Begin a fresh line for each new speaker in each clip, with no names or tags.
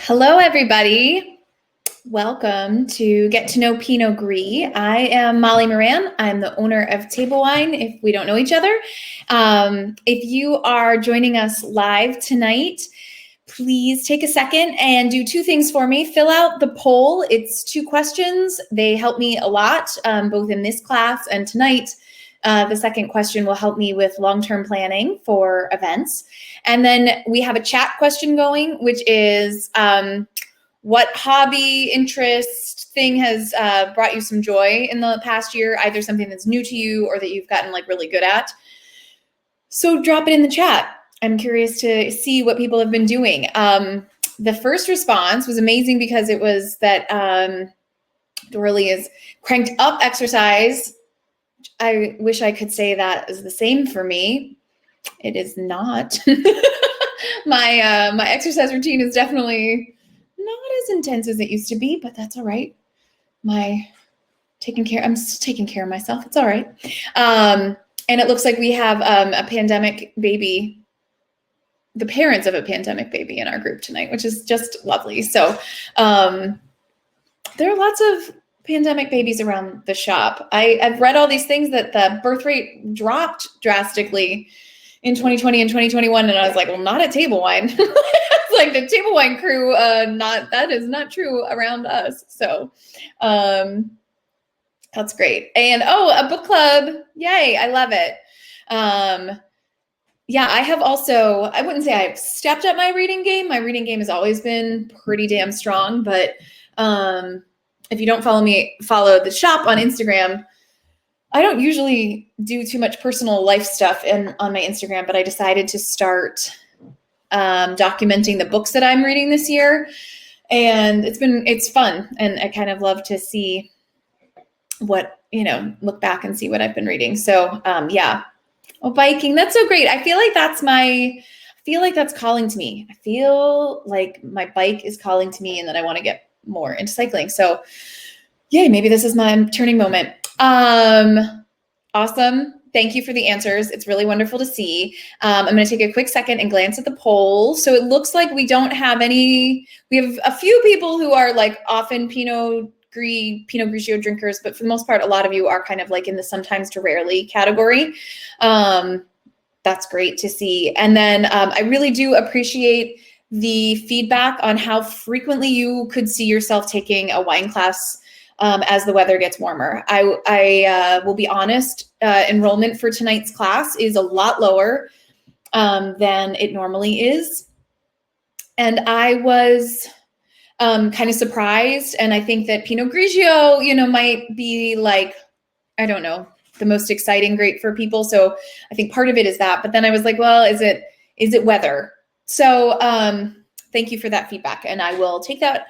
Hello, everybody. Welcome to Get to Know Pinot Gris. I am Molly Moran. I'm the owner of Table Wine, if we don't know each other. If you are joining us live tonight, please take a second and do two things for me. Fill out the poll. It's 2 questions. They help me a lot, both in this class and tonight. The second question will help me with long-term planning for events. And then we have a chat question going, which is what hobby, interest, thing has brought you some joy in the past year, either something that's new to you or that you've gotten really good at. So drop it in the chat. I'm curious to see what people have been doing. The first response was amazing because it was that Dorley is cranked up exercise. I wish I could say that is the same for me. It is not. My exercise routine is definitely not as intense as it used to be, but that's all right. I'm still taking care of myself. It's all right. And it looks like we have a pandemic baby, the parents of a pandemic baby in our group tonight, which is just lovely. So there are lots of pandemic babies around the shop. I've read all these things that the birth rate dropped drastically in 2020 and 2021. And I was like, well, not at Table Wine. It's like the Table Wine crew, that is not true around us. So that's great. And a book club. Yay. I love it. Yeah, I have also, I wouldn't say I've stepped up my reading game. My reading game has always been pretty damn strong, but if you don't follow me, follow the shop on Instagram. I don't usually do too much personal life stuff on my Instagram, but I decided to start documenting the books that I'm reading this year. And it's fun. And I kind of love to see what, look back and see what I've been reading. So yeah. Oh, biking. That's so great. I feel like that's calling to me. I feel like my bike is calling to me and that I want to get more into cycling. So yay, maybe this is my turning moment. Awesome. Thank you for the answers. It's really wonderful to see. I'm going to take a quick second and glance at the poll. So it looks like we don't have we have a few people who are often Pinot Grigio drinkers, but for the most part, a lot of you are kind of in the sometimes to rarely category. That's great to see. And then I really do appreciate the feedback on how frequently you could see yourself taking a wine class as the weather gets warmer. I will be honest, enrollment for tonight's class is a lot lower than it normally is. And I was kind of surprised. And I think that Pinot Grigio, might be I don't know, the most exciting grape for people. So I think part of it is that. But then I was like, well, is it weather? So thank you for that feedback. And I will take that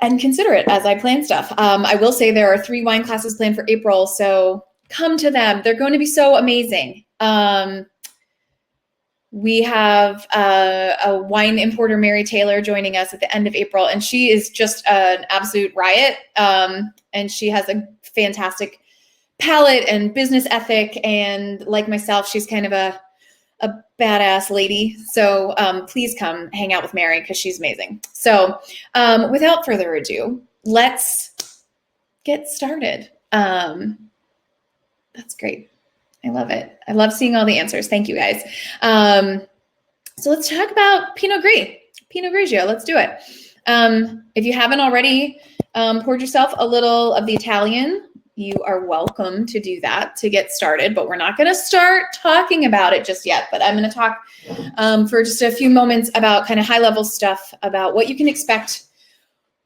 and consider it as I plan stuff. I will say there are 3 wine classes planned for April. So come to them. They're going to be so amazing. We have a wine importer, Mary Taylor, joining us at the end of April. And she is just an absolute riot. And she has a fantastic palate and business ethic. And like myself, she's kind of a badass lady. So please come hang out with Mary because she's amazing. So without further ado, let's get started. That's great. I love it. I love seeing all the answers. Thank you guys. So let's talk about Pinot Gris, Pinot Grigio. Let's do it. If you haven't already poured yourself a little of the Italian, you are welcome to do that to get started, but we're not going to start talking about it just yet. But I'm going to talk for just a few moments about kind of high level stuff about what you can expect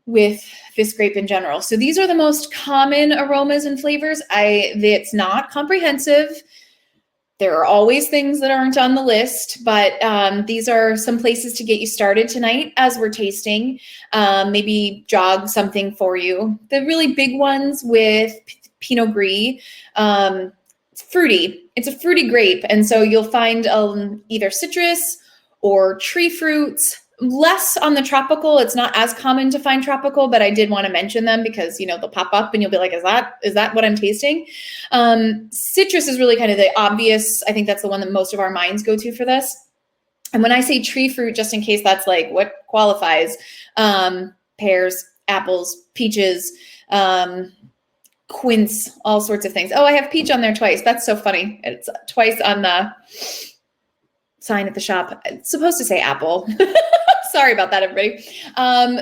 with this grape in general. So these are the most common aromas and flavors. It's not comprehensive. There are always things that aren't on the list, but these are some places to get you started tonight as we're tasting, maybe jog something for you. The really big ones with Pinot Gris, it's fruity. It's a fruity grape. And so you'll find either citrus or tree fruits, less on the tropical. It's not as common to find tropical, but I did want to mention them because, they'll pop up and you'll be like, is that what I'm tasting? Citrus is really kind of the obvious. I think that's the one that most of our minds go to for this. And when I say tree fruit, just in case that's like what qualifies, pears, apples, peaches, quince, all sorts of things. Oh, I have peach on there twice. That's so funny. It's twice on the sign at the shop. It's supposed to say apple. Sorry about that, everybody.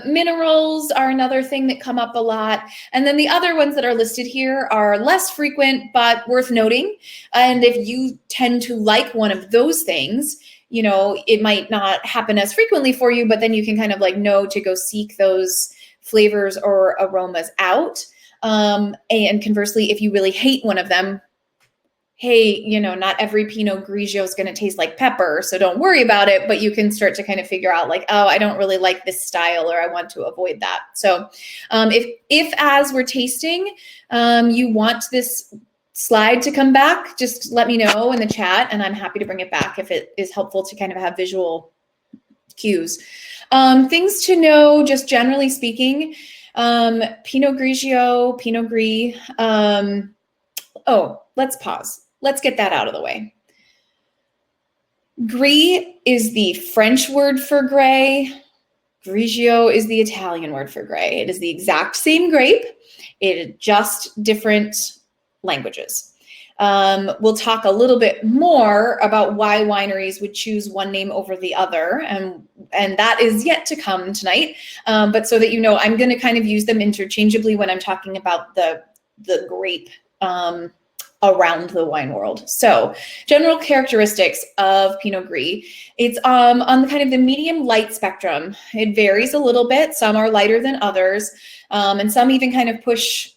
Minerals are another thing that come up a lot. And then the other ones that are listed here are less frequent, but worth noting. And if you tend to like one of those things, you know, it might not happen as frequently for you, but then you can kind of like know to go seek those flavors or aromas out. And conversely, if you really hate one of them, hey, you know, not every Pinot Grigio is going to taste like pepper, so don't worry about it, but you can start to kind of figure out like, oh, I don't really like this style, or I want to avoid that. So if as we're tasting, you want this slide to come back, just let me know in the chat, and I'm happy to bring it back if it is helpful to kind of have visual cues. Things to know, just generally speaking, Pinot Grigio, Pinot Gris. Oh, let's pause. Let's get that out of the way. Gris is the French word for gray. Grigio is the Italian word for gray. It is the exact same grape. It is just different languages. We'll talk a little bit more about why wineries would choose one name over the other, and that is yet to come tonight. But so that you know, I'm going to kind of use them interchangeably when I'm talking about the grape around the wine world. So general characteristics of Pinot Gris. It's on the kind of the medium light spectrum. It varies a little bit. Some are lighter than others, and some even kind of push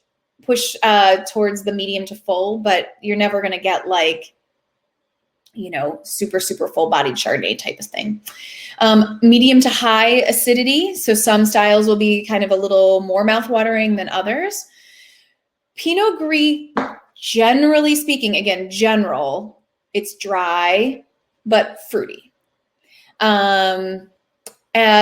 towards the medium to full, but you're never going to get like, you know, super full-bodied Chardonnay type of thing. Medium to high acidity. So some styles will be kind of a little more mouth-watering than others. Pinot Gris, generally speaking, again, general, it's dry, but fruity.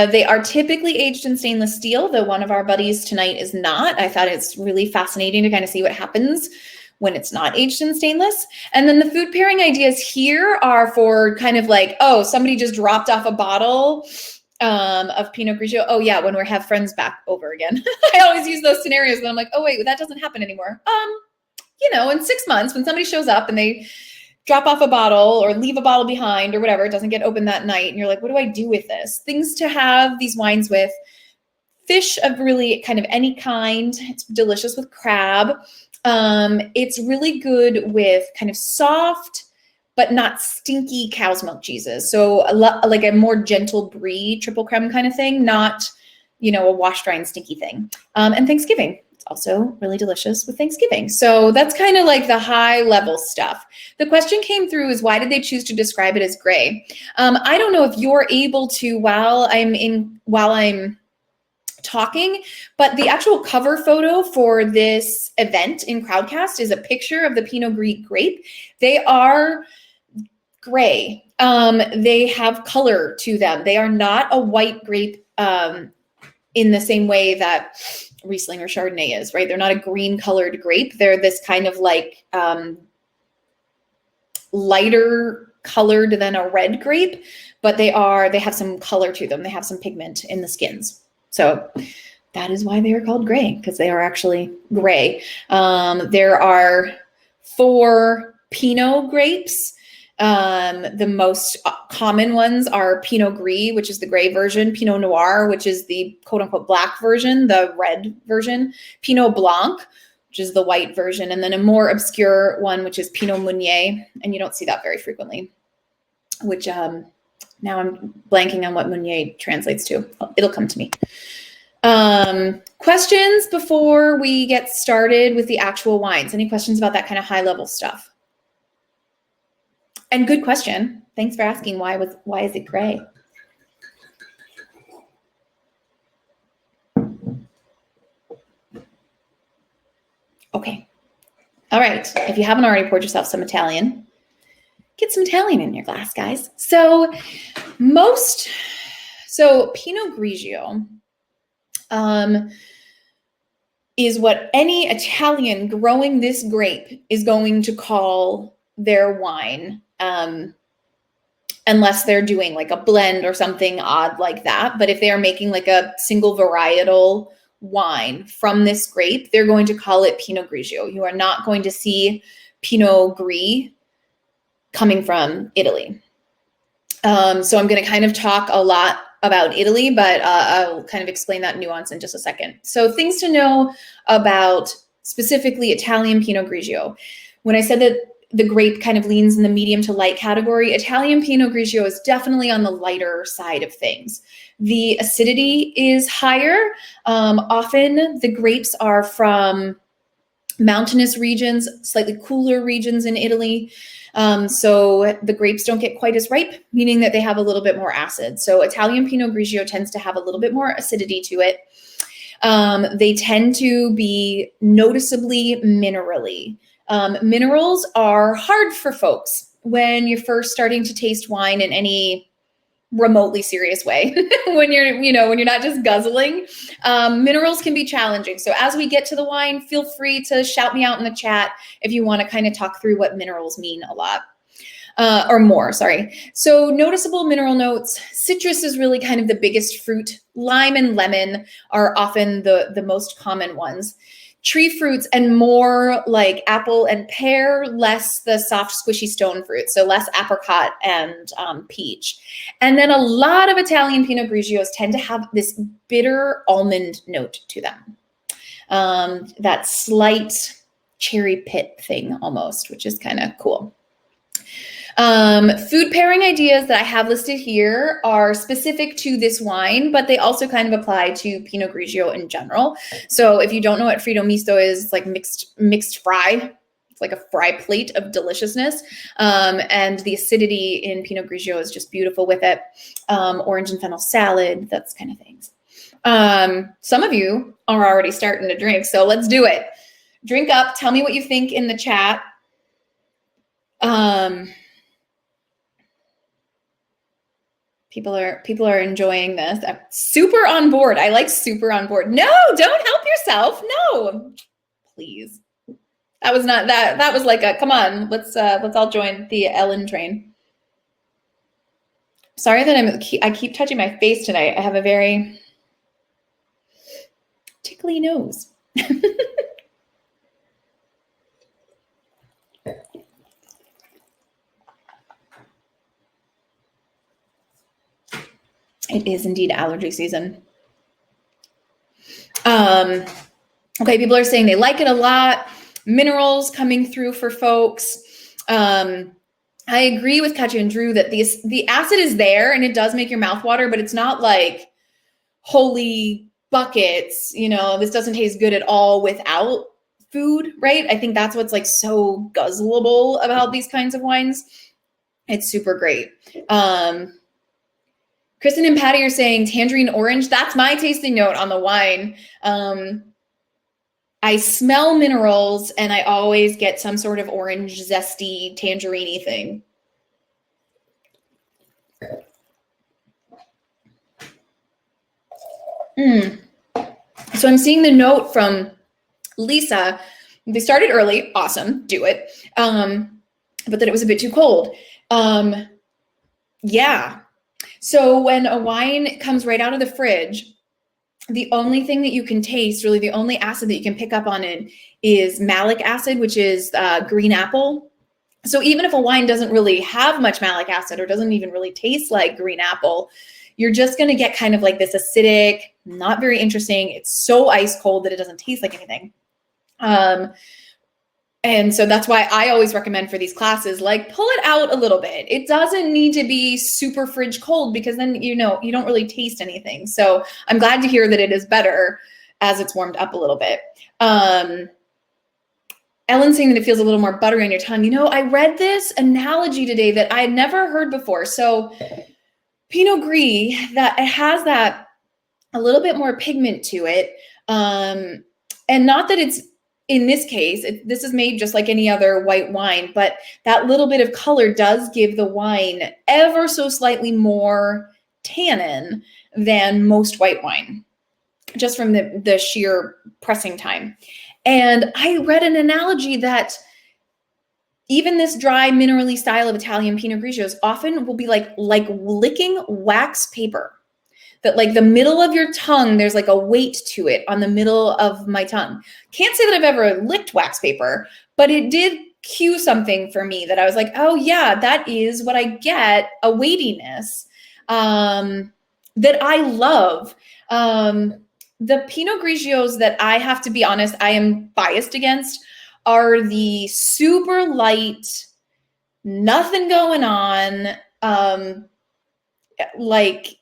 They are typically aged in stainless steel, though one of our buddies tonight is not. I thought it's really fascinating to kind of see what happens when it's not aged in stainless. And then the food pairing ideas here are for kind of like, oh, somebody just dropped off a bottle of Pinot Grigio. Oh yeah, when we have friends back over again. I always use those scenarios and I'm like, oh wait, that doesn't happen anymore. You know, in 6 months when somebody shows up and they drop off a bottle or leave a bottle behind or whatever, it doesn't get open that night, and you're like, what do I do with this? Things to have these wines with: fish of really kind of any kind. It's delicious with crab. It's really good with kind of soft but not stinky cow's milk cheeses. So like a more gentle brie triple creme kind of thing, not, you know, a wash dry and stinky thing. And Thanksgiving. It's also really delicious with Thanksgiving. So that's kind of like the high level stuff. The question came through is, why did they choose to describe it as gray? I don't know if you're able to while I'm talking, but the actual cover photo for this event in Crowdcast is a picture of the Pinot Gris grape. They are gray. They have color to them. They are not a white grape in the same way that Riesling or Chardonnay is, right? They're not a green colored grape. They're this kind of like lighter colored than a red grape, but they have some color to them. They have some pigment in the skins. So that is why they are called gray, because they are actually gray. There are 4 Pinot grapes. The most common ones are Pinot Gris, which is the gray version, Pinot Noir, which is the quote unquote black version, the red version, Pinot Blanc, which is the white version, and then a more obscure one, which is Pinot Meunier, and you don't see that very frequently, which now I'm blanking on what Meunier translates to. It'll come to me. Questions before we get started with the actual wines? Any questions about that kind of high level stuff? And good question. Thanks for asking. Why is it gray? Okay. All right. If you haven't already poured yourself some Italian, get some Italian in your glass, guys. So Pinot Grigio is what any Italian growing this grape is going to call their wine unless they're doing like a blend or something odd like that. But if they are making like a single varietal wine from this grape, they're going to call it Pinot Grigio. You are not going to see Pinot Gris coming from Italy. So I'm going to kind of talk a lot about Italy, but I'll kind of explain that nuance in just a second. So things to know about specifically Italian Pinot Grigio. When I said that the grape kind of leans in the medium to light category, Italian Pinot Grigio is definitely on the lighter side of things. The acidity is higher. Often the grapes are from mountainous regions, slightly cooler regions in Italy. So the grapes don't get quite as ripe, meaning that they have a little bit more acid. So Italian Pinot Grigio tends to have a little bit more acidity to it. They tend to be noticeably minerally. Minerals are hard for folks when you're first starting to taste wine in any remotely serious way. when you're not just guzzling, minerals can be challenging. So as we get to the wine, feel free to shout me out in the chat if you want to kind of talk through what minerals mean a lot. Or more, sorry. So noticeable mineral notes. Citrus is really kind of the biggest fruit. Lime and lemon are often the most common ones. Tree fruits and more like apple and pear, less the soft squishy stone fruit. So less apricot and peach. And then a lot of Italian Pinot Grigios tend to have this bitter almond note to them. That slight cherry pit thing almost, which is kind of cool. Food pairing ideas that I have listed here are specific to this wine, but they also kind of apply to Pinot Grigio in general. So if you don't know what Fritto Misto is, like mixed fry, it's like a fry plate of deliciousness. And the acidity in Pinot Grigio is just beautiful with it. Orange and fennel salad, that's kind of things. Some of you are already starting to drink, so let's do it. Drink up. Tell me what you think in the chat. People are enjoying this. I'm super on board. I like super on board. No, don't help yourself. No, please. That was not that. That was like a come on. Let's all join the Ellen train. Sorry that I keep touching my face tonight. I have a very tickly nose. It is indeed allergy season. Okay, people are saying they like it a lot. Minerals coming through for folks. I agree with Katya and Drew that the acid is there and it does make your mouth water, but it's not like holy buckets, this doesn't taste good at all without food, right? I think that's what's like so guzzleable about these kinds of wines. It's super great. Kristen and Patty are saying tangerine orange. That's my tasting note on the wine. I smell minerals and I always get some sort of orange, zesty, tangerine-y thing. So I'm seeing the note from Lisa. They started early. Awesome. Do it. But that it was a bit too cold. Yeah. So when a wine comes right out of the fridge, the only thing that you can taste, really the only acid that you can pick up on it is malic acid, which is green apple. So even if a wine doesn't really have much malic acid or doesn't even really taste like green apple, you're just going to get kind of like this acidic, not very interesting. It's so ice cold that it doesn't taste like anything. And so that's why I always recommend for these classes, like pull it out a little bit. It doesn't need to be super fridge cold because then, you don't really taste anything. So I'm glad to hear that it is better as it's warmed up a little bit. Ellen's saying that it feels a little more buttery on your tongue. I read this analogy today that I had never heard before. So Pinot Gris, that it has that a little bit more pigment to it. And not that it's, in this case, this is made just like any other white wine, but that little bit of color does give the wine ever so slightly more tannin than most white wine, just from the sheer pressing time. And I read an analogy that even this dry, minerally style of Italian Pinot Grigios often will be like licking wax paper. That like the middle of your tongue, there's like a weight to it on the middle of my tongue. Can't say that I've ever licked wax paper, but it did cue something for me that I was like, oh yeah, that is what I get, a weightiness that I love. The Pinot Grigios that I have to be honest, I am biased against are the super light, nothing going on, like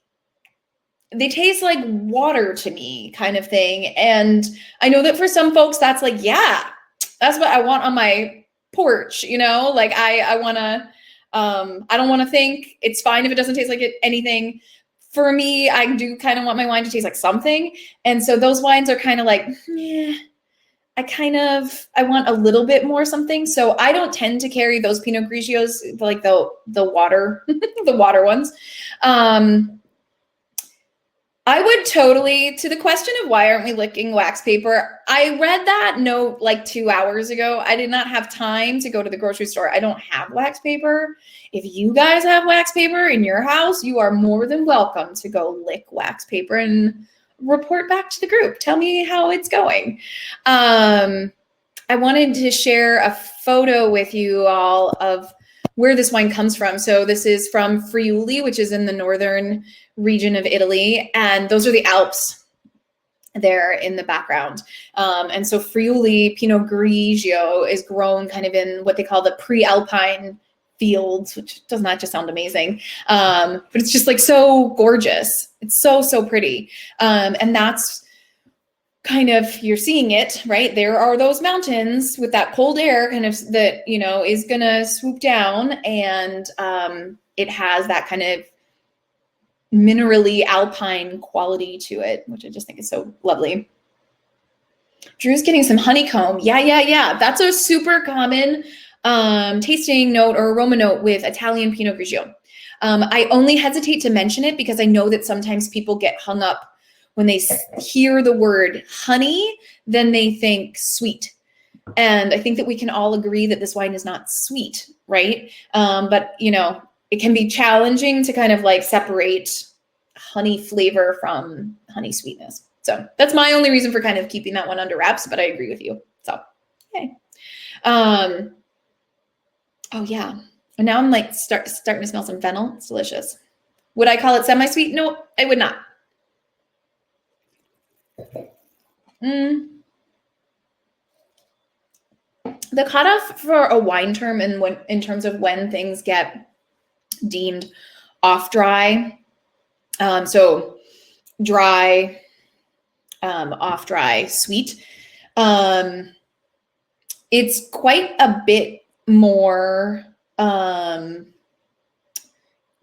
they taste like water to me kind of thing. And I know that for some folks that's like, yeah, that's what I want on my porch, you know, like I want to, I don't want to think it's fine if it doesn't taste like anything. For me, I do kind of want my wine to taste like something. And so those wines are kind of like, I want a little bit more something. So I don't tend to carry those Pinot Grigios, like the water, the water ones. I would totally, to the question of why aren't we licking wax paper, I read that note like 2 hours ago. I did not have time to go to the grocery store. I don't have wax paper. If you guys have wax paper in your house, you are more than welcome to go lick wax paper and report back to the group. Tell me how it's going. I wanted to share a photo with you all of where this wine comes from. So this is from Friuli, which is in the northern region of Italy. And those are the Alps there in the background. And so Friuli Pinot Grigio is grown kind of in what they call the pre-alpine fields, which does not just sound amazing. But it's just like so gorgeous. It's so, so pretty. And that's kind of, you're seeing it, right? There are those mountains with that cold air kind of that, you know, is going to swoop down, and it has that kind of minerally alpine quality to it, which I just think is so lovely. Drew's getting some honeycomb. Yeah. That's a super common tasting note or aroma note with Italian Pinot Grigio. I only hesitate to mention it because I know that sometimes people get hung up when they hear the word honey, then they think sweet. And I think that we can all agree that this wine is not sweet, right? But, you know, it can be challenging to kind of like separate honey flavor from honey sweetness. So that's my only reason for kind of keeping that one under wraps, but I agree with you. So, okay. Oh yeah. And now I'm like starting to smell some fennel. It's delicious. Would I call it semi-sweet? No, I would not. The cutoff for a wine term and when in terms of when things get deemed off dry, so dry, off dry, sweet, it's quite a bit more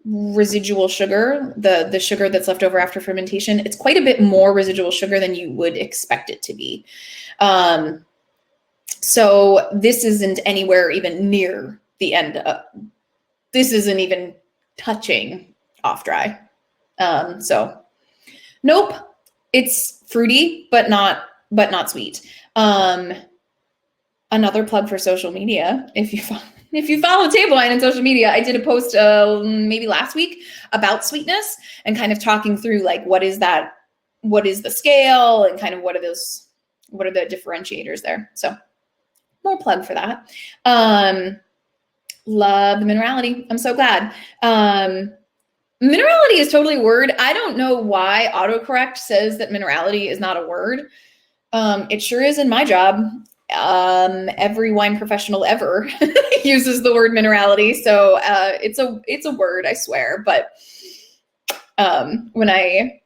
residual sugar, the sugar that's left over after fermentation. It's quite a bit more residual sugar than you would expect it to be. So this isn't anywhere even near the end. This isn't even touching off dry. So nope, it's fruity, but not sweet. Another plug for social media. If you follow Table Wine on social media, I did a post maybe last week about sweetness and kind of talking through like what is the scale and kind of what are the differentiators there. So more plug for that. Love the minerality. I'm so glad. Minerality is totally a word. I don't know why autocorrect says that minerality is not a word. It sure is in my job. Every wine professional ever uses the word minerality. So it's a word, I swear. But when I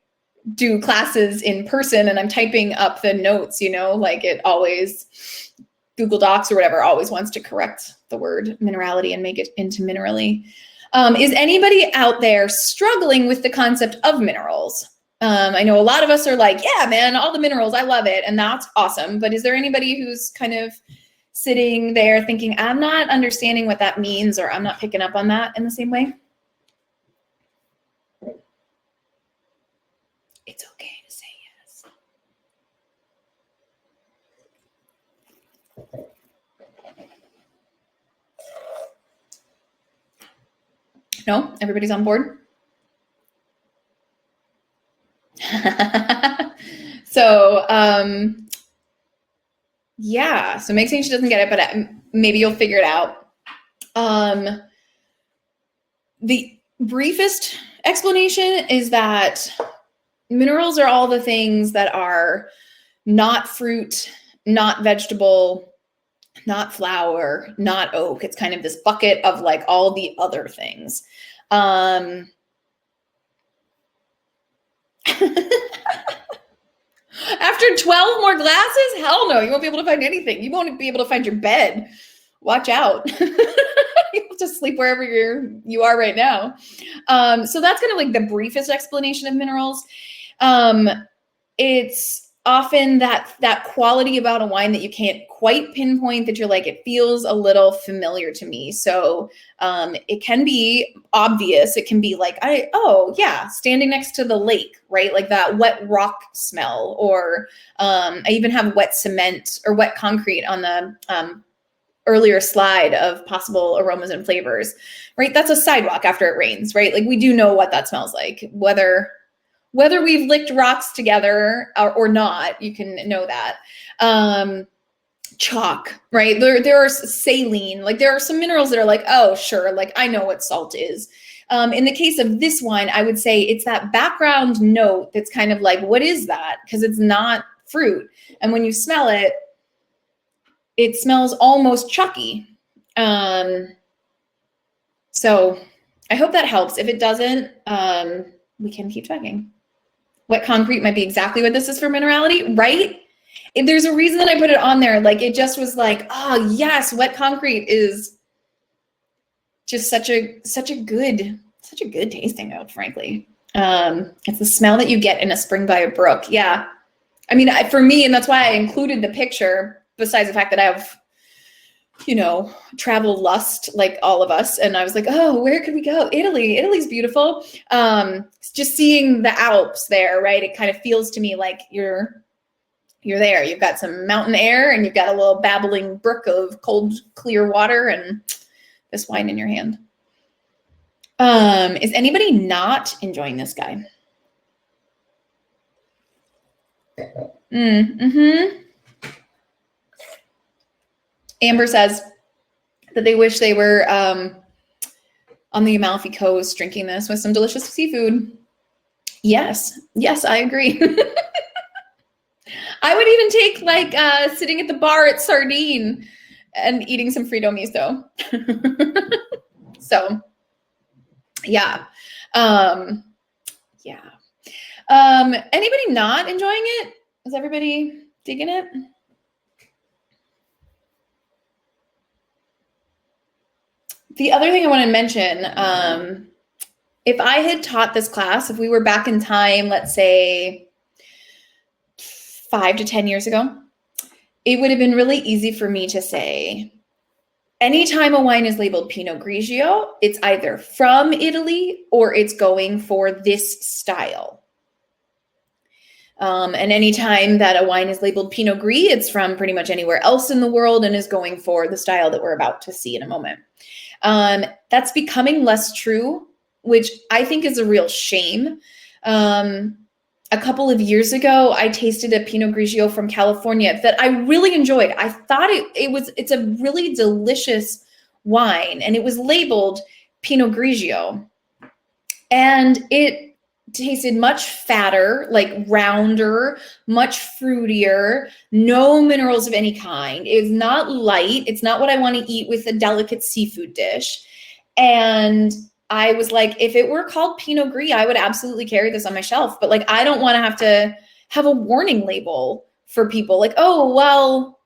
do classes in person and I'm typing up the notes, you know, like it always, Google Docs or whatever always wants to correct the word minerality and make it into minerally. Is anybody out there struggling with the concept of minerals? I know a lot of us are like, yeah, man, all the minerals, I love it. And that's awesome. But is there anybody who's kind of sitting there thinking, I'm not understanding what that means, or I'm not picking up on that in the same way? It's okay to say yes. No, everybody's on board. So, yeah, so Meg's saying she doesn't get it, but maybe you'll figure it out. The briefest explanation is that minerals are all the things that are not fruit, not vegetable, not flower, not oak. It's kind of this bucket of like all the other things. After 12 more glasses? Hell no, you won't be able to find anything. You won't be able to find your bed. Watch out. You have to sleep wherever you are right now. So that's kind of like the briefest explanation of minerals. It's often that quality about a wine that you can't quite pinpoint, that you're like, it feels a little familiar to me. So it can be obvious. It can be like, oh yeah, standing next to the lake, right? Like that wet rock smell, or I even have wet cement or wet concrete on the earlier slide of possible aromas and flavors, right? That's a sidewalk after it rains, right? Like we do know what that smells like, whether we've licked rocks together or not, you can know that. Chalk, right? There are saline, like there are some minerals that are like, oh, sure, like I know what salt is. In the case of this wine, I would say it's that background note that's kind of like, what is that? Because it's not fruit. And when you smell it, it smells almost chalky. So I hope that helps. If it doesn't, we can keep checking. Wet concrete might be exactly what this is for minerality, right? There's a reason that I put it on there. Like it just was like, oh yes, wet concrete is just such a good tasting note, frankly. It's the smell that you get in a spring by a brook. Yeah. I mean, for me, and that's why I included the picture, besides the fact that I have, travel lust like all of us. And I was like, oh, where could we go? Italy's beautiful. Just seeing the Alps there, right? It kind of feels to me like you're there. You've got some mountain air and you've got a little babbling brook of cold, clear water and this wine in your hand. Is anybody not enjoying this guy? Mm-hmm. Amber says that they wish they were on the Amalfi Coast drinking this with some delicious seafood. Yes, I agree. I would even take like sitting at the bar at Sardine and eating some Frito miso. So, yeah. Anybody not enjoying it? Is everybody digging it? The other thing I want to mention, if I had taught this class, if we were back in time, let's say 5 to 10 years ago, it would have been really easy for me to say, anytime a wine is labeled Pinot Grigio, it's either from Italy or it's going for this style. And anytime that a wine is labeled Pinot Gris, it's from pretty much anywhere else in the world and is going for the style that we're about to see in a moment. That's becoming less true, which I think is a real shame. A couple of years ago, I tasted a Pinot Grigio from California that I really enjoyed. I thought it's a really delicious wine, and it was labeled Pinot Grigio, and it tasted much fatter, like rounder, much fruitier, no minerals of any kind. It's not light. It's not what I want to eat with a delicate seafood dish. And I was like, if it were called Pinot Gris, I would absolutely carry this on my shelf. But like, I don't want to have a warning label for people like, oh, well,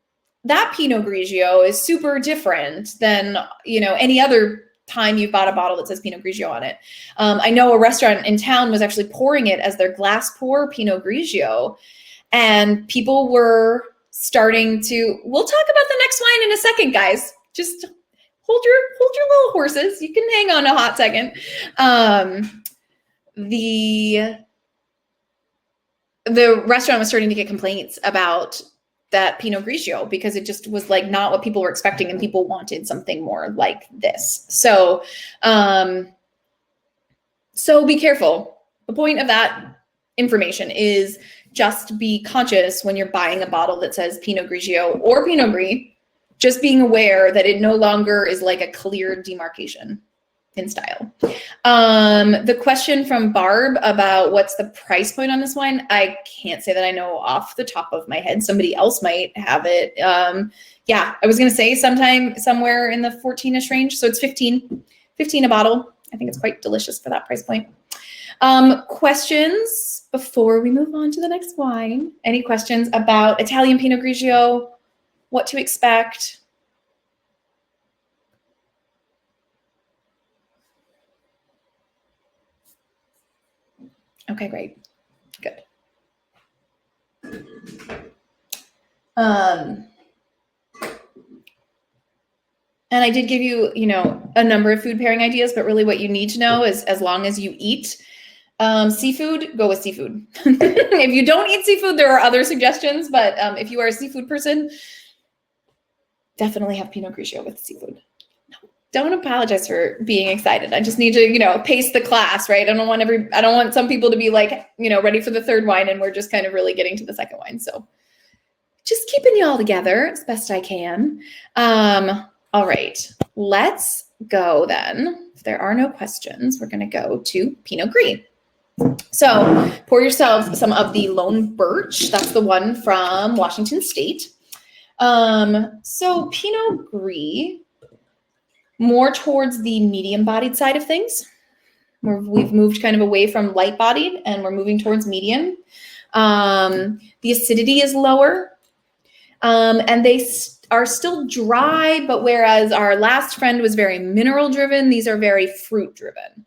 that Pinot Grigio is super different than, any other time you've bought a bottle that says Pinot Grigio on it. I know a restaurant in town was actually pouring it as their glass pour Pinot Grigio, and people were starting to, we'll talk about the next wine in a second, guys. Just hold your little horses. You can hang on a hot second. The restaurant was starting to get complaints about that Pinot Grigio because it just was like not what people were expecting, and people wanted something more like this. So So be careful. The point of that information is just be conscious when you're buying a bottle that says Pinot Grigio or Pinot Gris, just being aware that it no longer is like a clear demarcation in style. The question from Barb about what's the price point on this wine, I can't say that I know off the top of my head. Somebody else might have it. Yeah, I was going to say somewhere in the 14-ish range. So it's 15 a bottle. I think it's quite delicious for that price point. Questions before we move on to the next wine? Any questions about Italian Pinot Grigio? What to expect? Okay, great. Good. And I did give you, a number of food pairing ideas, but really what you need to know is as long as you eat seafood, go with seafood. If you don't eat seafood, there are other suggestions, but if you are a seafood person, definitely have Pinot Grigio with seafood. Don't apologize for being excited. I just need to, pace the class, right? I don't want some people to be like, ready for the third wine and we're just kind of really getting to the second wine. So just keeping you all together as best I can. All right, let's go then. If there are no questions, we're going to go to Pinot Gris. So pour yourself some of the Lone Birch. That's the one from Washington State. So Pinot Gris, more towards the medium-bodied side of things. We've moved kind of away from light-bodied and we're moving towards medium. The acidity is lower, and they are still dry, but whereas our last friend was very mineral-driven, these are very fruit-driven.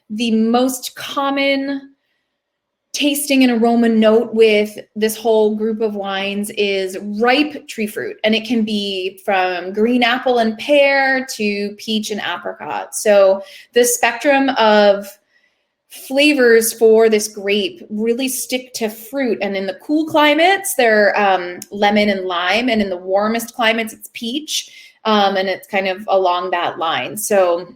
The most common tasting and aroma note with this whole group of wines is ripe tree fruit, and it can be from green apple and pear to peach and apricot. So the spectrum of flavors for this grape really stick to fruit, and in the cool climates they're lemon and lime, and in the warmest climates it's peach, and it's kind of along that line. So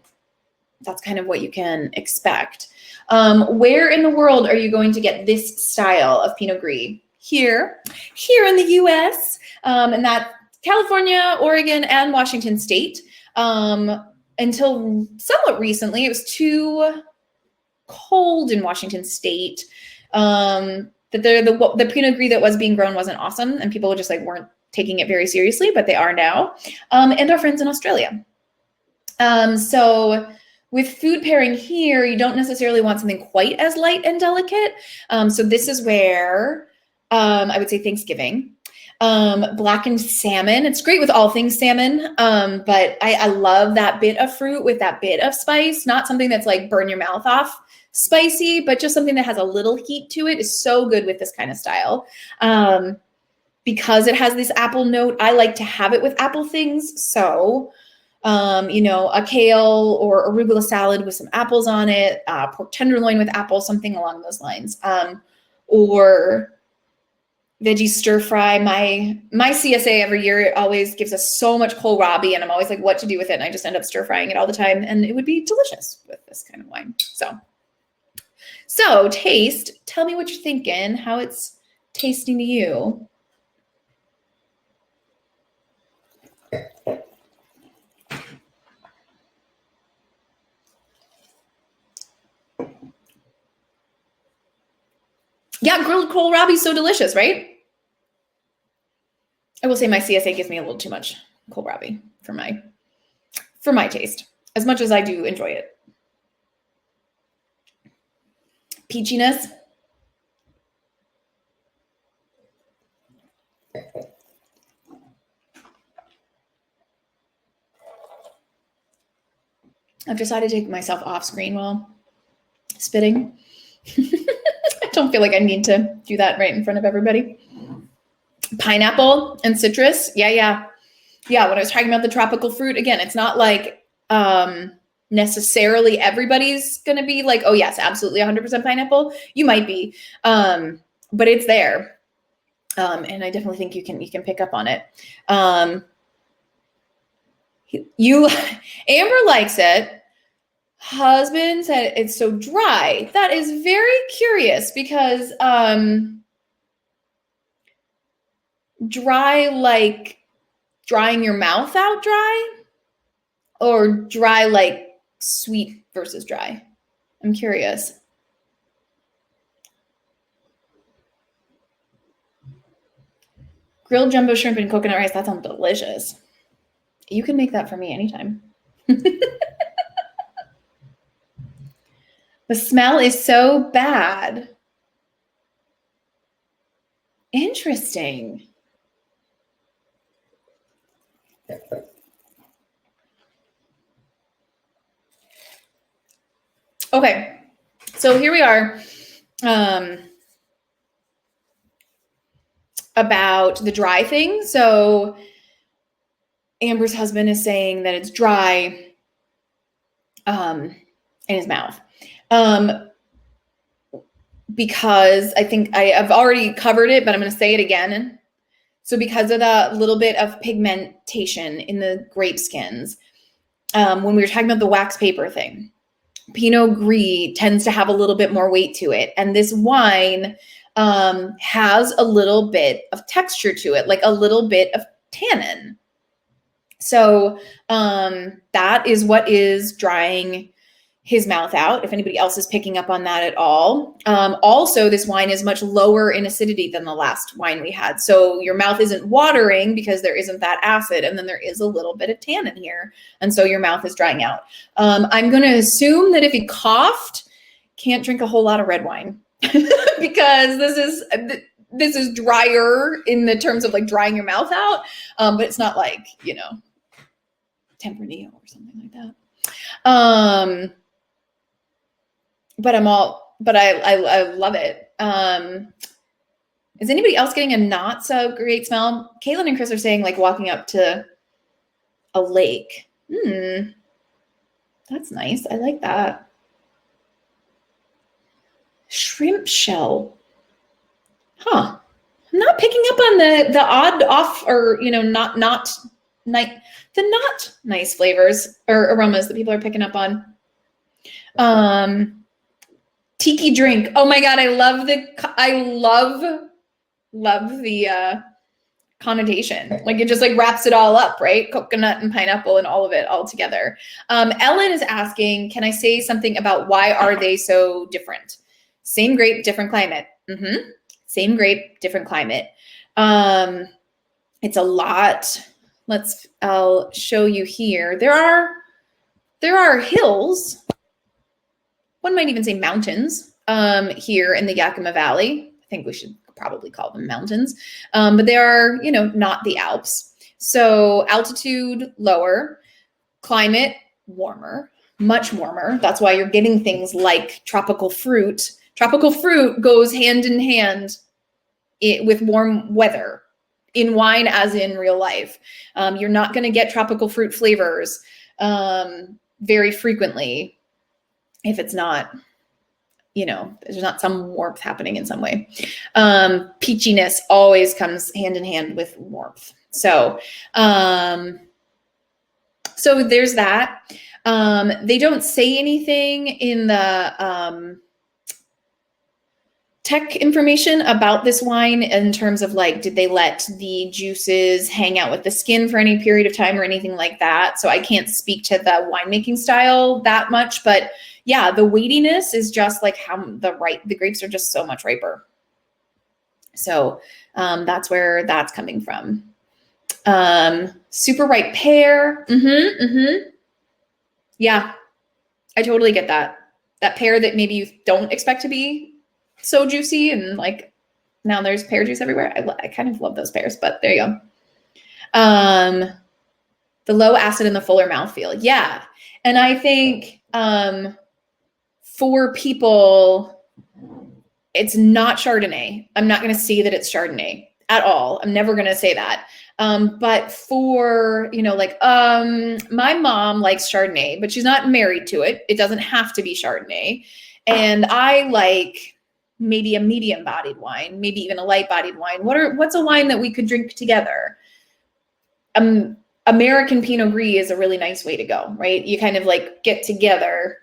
that's kind of what you can expect. Where in the world are you going to get this style of Pinot Gris? Here in the US, and that California, Oregon, and Washington State. Until somewhat recently, it was too cold in Washington State. That the Pinot Gris that was being grown wasn't awesome, and people just weren't taking it very seriously, but they are now. And our friends in Australia. So with food pairing here, you don't necessarily want something quite as light and delicate. So this is where I would say Thanksgiving. Blackened salmon. It's great with all things salmon, but I love that bit of fruit with that bit of spice. Not something that's like burn your mouth off spicy, but just something that has a little heat to it is so good with this kind of style. Because it has this apple note, I like to have it with apple things. So a kale or arugula salad with some apples on it, pork tenderloin with apples, something along those lines, or veggie stir fry. My CSA every year always gives us so much kohlrabi, and I'm always like, what to do with it? And I just end up stir frying it all the time, and it would be delicious with this kind of wine. So taste. Tell me what you're thinking, how it's tasting to you. Yeah, grilled kohlrabi is so delicious, right? I will say my CSA gives me a little too much kohlrabi for my taste, as much as I do enjoy it. Peachiness. I've decided to take myself off screen while spitting. I don't feel like I need to do that right in front of everybody. Pineapple and citrus. Yeah. When I was talking about the tropical fruit, again, it's not like necessarily everybody's going to be like, oh yes, absolutely 100% pineapple. You might be, but it's there. And I definitely think you can pick up on it. Amber likes it. husband said it's so dry. That is very curious because dry like drying your mouth out dry, or dry like sweet versus dry? I'm curious. Grilled jumbo shrimp and coconut rice. That sounds delicious. You can make that for me anytime. The smell is so bad. Interesting. Okay, so here we are about the dry thing. So Amber's husband is saying that it's dry in his mouth. Because I think I've already covered it, but I'm going to say it again. So because of the little bit of pigmentation in the grape skins, when we were talking about the wax paper thing, Pinot Gris tends to have a little bit more weight to it. And this wine has a little bit of texture to it, like a little bit of tannin. So that is what is drying his mouth out, if anybody else is picking up on that at all. Also, this wine is much lower in acidity than the last wine we had. So your mouth isn't watering because there isn't that acid, and then there is a little bit of tannin here. And so your mouth is drying out. I'm going to assume that if he coughed, can't drink a whole lot of red wine because this is drier in the terms of like drying your mouth out. But it's not like, Tempranillo or something like that. But I love it. Is anybody else getting a not so great smell? Caitlin and Chris are saying like walking up to a lake. That's nice. I like that. Shrimp shell. Huh. I'm not picking up on the odd off or, not nice flavors or aromas that people are picking up on. Tiki drink. Oh my God. I love the connotation. Like it just like wraps it all up, right? Coconut and pineapple and all of it all together. Ellen is asking, can I say something about why are they so different? Same grape, different climate. Same grape, different climate. It's a lot. I'll show you here. There are hills. One might even say mountains here in the Yakima Valley. I think we should probably call them mountains. But they are, not the Alps. So altitude lower, climate warmer, much warmer. That's why you're getting things like tropical fruit. Tropical fruit goes hand in hand with warm weather in wine as in real life. You're not going to get tropical fruit flavors very frequently if it's not, there's not some warmth happening in some way. Peachiness always comes hand in hand with warmth. So there's that. They don't say anything in the tech information about this wine in terms of like, did they let the juices hang out with the skin for any period of time or anything like that? So I can't speak to the winemaking style that much, but yeah, the weightiness is just like how the grapes are just so much riper. So that's where that's coming from. Super ripe pear. Yeah, I totally get that. That pear that maybe you don't expect to be so juicy and like now there's pear juice everywhere. I kind of love those pears, but there you go. The low acid and the fuller mouthfeel. Yeah. And I think for people, it's not Chardonnay. I'm not going to say that it's Chardonnay at all. I'm never going to say that. But for, my mom likes Chardonnay, but she's not married to it. It doesn't have to be Chardonnay. And I like maybe a medium-bodied wine, maybe even a light-bodied wine. What's a wine that we could drink together? American Pinot Gris is a really nice way to go, right? You kind of like get together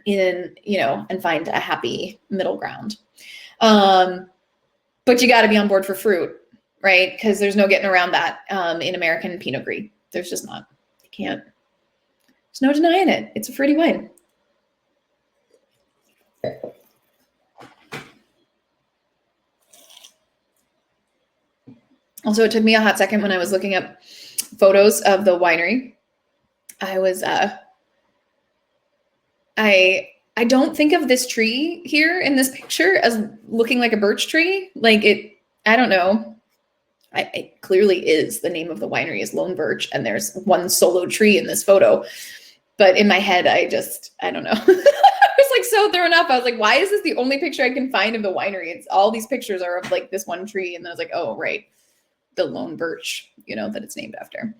and find a happy middle ground. But you got to be on board for fruit, right? Because there's no getting around that in American Pinot Gris. There's just not. You can't. There's no denying it. It's a fruity wine. Also, it took me a hot second when I was looking up photos of the winery. I don't think of this tree here in this picture as looking like a birch tree. Like I don't know. It clearly is. The name of the winery is Lone Birch, and there's one solo tree in this photo. But in my head, I don't know. I was like so thrown up. I was like, why is this the only picture I can find of the winery? It's all these pictures are of like this one tree. And then I was like, oh, right. The Lone Birch, that it's named after.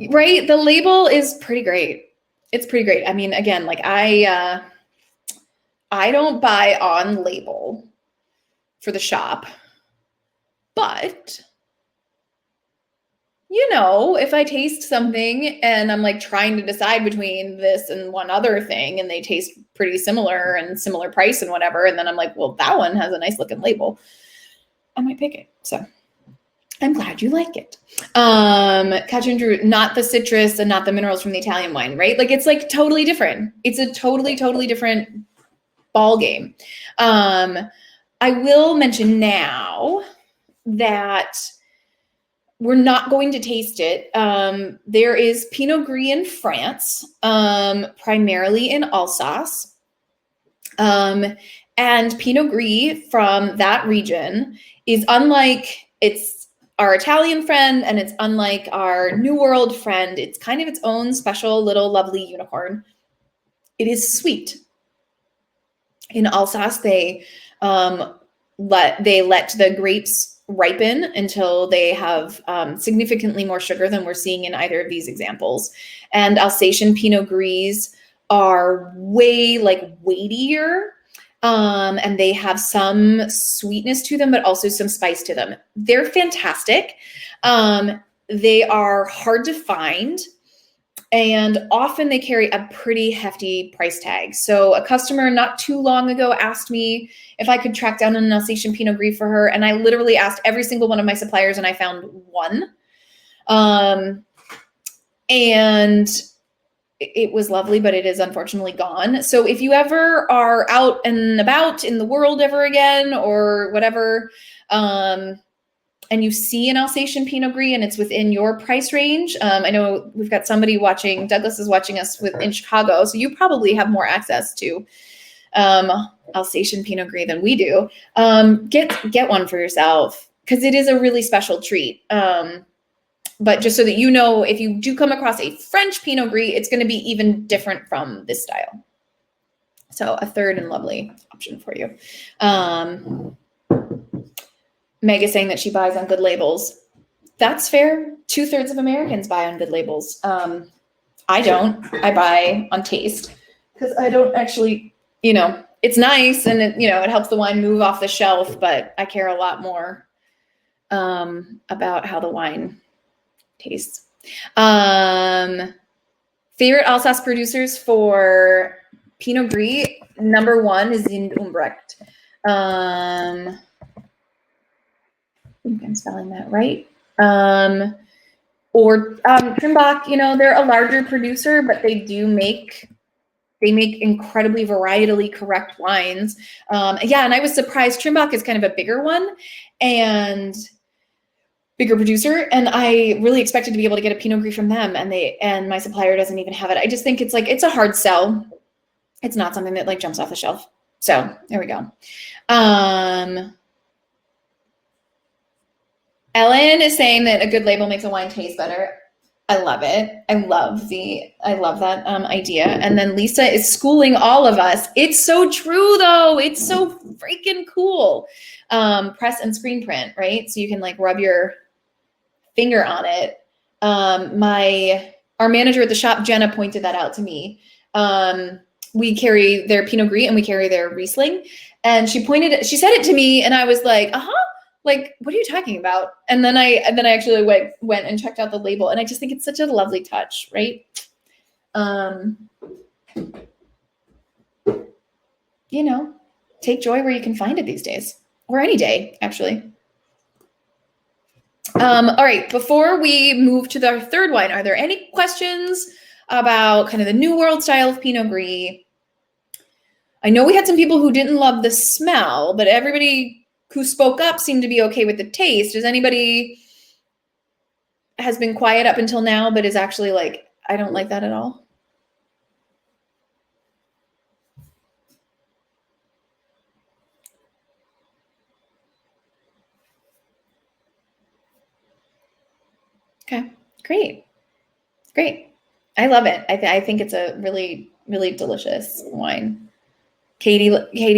Right. The label is pretty great. It's pretty great. I mean, again, like I don't buy on label for the shop, but if I taste something and I'm like trying to decide between this and one other thing and they taste pretty similar and similar price and whatever, and then I'm like, well, that one has a nice looking label, I might pick it. So I'm glad you like it. Katrin Drew, not the citrus and not the minerals from the Italian wine, right? Like it's like totally different. It's a totally, totally different ball game. I will mention now that we're not going to taste it. There is Pinot Gris in France, primarily in Alsace. And Pinot Gris from that region is unlike our Italian friend, and it's unlike our New World friend. It's kind of its own special little lovely unicorn. It is sweet. In Alsace, they let the grapes ripen until they have significantly more sugar than we're seeing in either of these examples. And Alsatian Pinot Gris are way like weightier. And they have some sweetness to them, but also some spice to them. They're fantastic. They are hard to find, and often they carry a pretty hefty price tag. So a customer not too long ago asked me if I could track down an Alsatian Pinot Gris for her, and I literally asked every single one of my suppliers, and I found one. And it was lovely, but it is unfortunately gone. So if you ever are out and about in the world ever again or whatever, and you see an Alsatian Pinot Gris and it's within your price range, I know we've got somebody watching, Douglas is watching us in Chicago, so you probably have more access to Alsatian Pinot Gris than we do. Get one for yourself because it is a really special treat. But just so that you know, if you do come across a French Pinot Gris, it's going to be even different from this style. So a third and lovely option for you. Meg is saying that she buys on good labels. That's fair. 2/3 of Americans buy on good labels. I don't. I buy on taste because I don't actually, it's nice and it helps the wine move off the shelf, but I care a lot more about how the wine tastes. Favorite Alsace producers for Pinot Gris, number 1 is in Umbrecht. I think I'm spelling that right. Or Trimbach, they're a larger producer, but they make incredibly varietally correct wines. And I was surprised. Trimbach is kind of a bigger one and bigger producer, and I really expected to be able to get a Pinot Gris from them, and my supplier doesn't even have it. I just think it's a hard sell. It's not something that jumps off the shelf. So there we go. Ellen is saying that a good label makes a wine taste better. I love it. I love that idea. And then Lisa is schooling all of us. It's so true though. It's so freaking cool. Press and screen print, right? So you can rub your finger on it. Our manager at the shop, Jenna, pointed that out to me. We carry their Pinot Gris and we carry their Riesling. And she said it to me and I was like, what are you talking about? And then I actually went and checked out the label, and I just think it's such a lovely touch, right? You know, take joy where you can find it these days, or any day, actually. All right, before we move to the third wine, are there any questions about kind of the New World style of Pinot Gris? I know we had some people who didn't love the smell, but everybody who spoke up seemed to be okay with the taste. Does anybody has been quiet up until now, but is actually like, I don't like that at all? Okay, great. Great. I love it. I think it's a really, really delicious wine. Katie